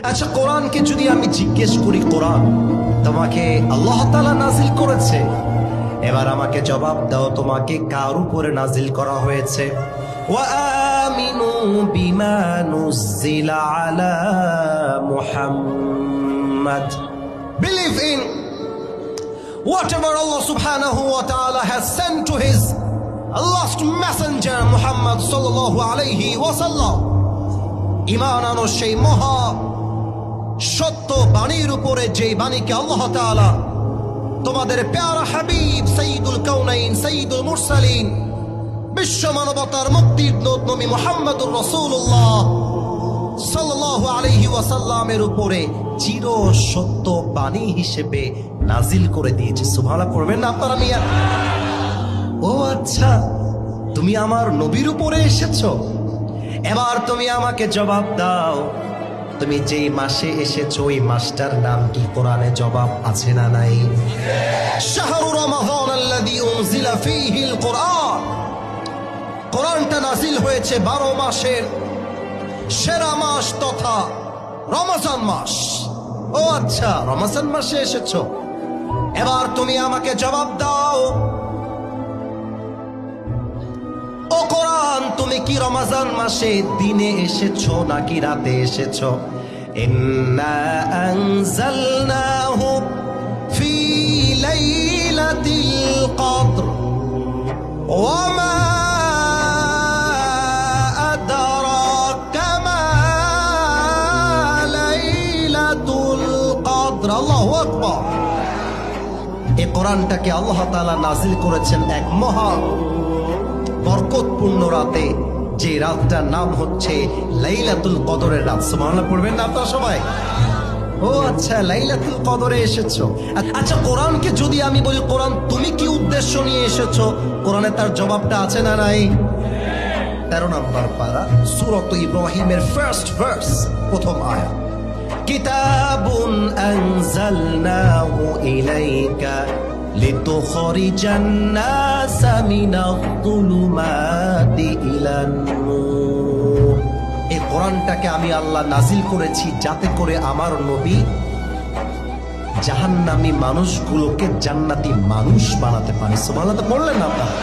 আচ্ছা, কোরআনকে যদি আমি জিজ্ঞেস করি, কোরআন তোমাকে আল্লাহ তাআলা নাজিল করেছে, এবার আমাকে জবাব দাও, তোমাকে কার উপরে নাজিল করা হয়েছে? ওয়া আমিনু বিমা নুজিলা আলা Muhammad, believe in whatever Allah subhanahu wa ta'ala has sent to his last messenger Muhammad sallallahu alayhi wa sallam. ঈমান আনো সেই মহা সত্য বাণীর উপরে, যে বাণীকে আল্লাহ তাআলা তোমাদের প্যারা হাবিব সাইয়্যিদুল কাউনাইন সাইয়্যিদুল মুরসালিন বিশ্ব মানবতার মুক্তির নবী মুহাম্মদুর রাসূলুল্লাহ সাল্লাল্লাহু আলাইহি ওয়াসাল্লামের উপরে চির সত্য বাণী হিসেবে নাজিল করে দিয়েছে। সুবহানাল্লাহ পড়বেন না আপনারা মিয়া? ও আচ্ছা, তুমি আমার নবীর উপরে এসেছো, এবার তুমি আমাকে জবাব দাও, তুমি যেই মাসে এসেছো ওই মাসটার নাম কি? কোরআনে জবাব আছে না নাই? শাহরু রমাদান আল্লাযী উনজিলা ফীহিল কুরআন, কোরআনটা নাজিল হয়েছে 12 মাসের সেরা মাস তথা রমজান মাস। ও আচ্ছা, রমজান মাসে এসেছো, এবার তুমি আমাকে জবাব দাও, ও কোরআন তুমি কি রমজান মাসে দিনে এসেছো নাকি রাতে এসেছো? ইন্না আনজালনাহু ফি লাইলাতিল কদর ওয়া মা আদরাকা মা লাইলাতুল কদর। আল্লাহু আকবার। এই কোরআনটাকে আল্লাহ তাআলা নাজিল করেছেন এক মহা বরকতপূর্ণ রাতে, যে রাতটার নাম হচ্ছে লাইলাতুল কদরের রাত। সুবহানাল্লাহ পড়বেন না আপনারা সবাই? ও আচ্ছা, লাইলাতুল কদরে এসেছো। আচ্ছা, কোরআনকে যদি আমি বলি, কোরআন তুমি কি উদ্দেশ্য নিয়ে এসেছো, কোরআনে তার জবাবটা আছে না নাই? 13 নম্বর পারা সূরা ইব্রাহিমের ফার্স্ট ভার্স, প্রথম আয়াত, কিতাবুন আনজালনাহু ইলাইকা লিতুখরিজান নাসা মিনায-যুলুমাতি ইলান-নূর। এই কোরআনটাকে আমি আল্লাহ নাজিল করেছি যাতে করে আমার নবী জাহান্নামী মানুষগুলোকে জান্নাতি মানুষ বানাতে পারে। সুবহানাল্লাহ পড়লেন না আপনারা?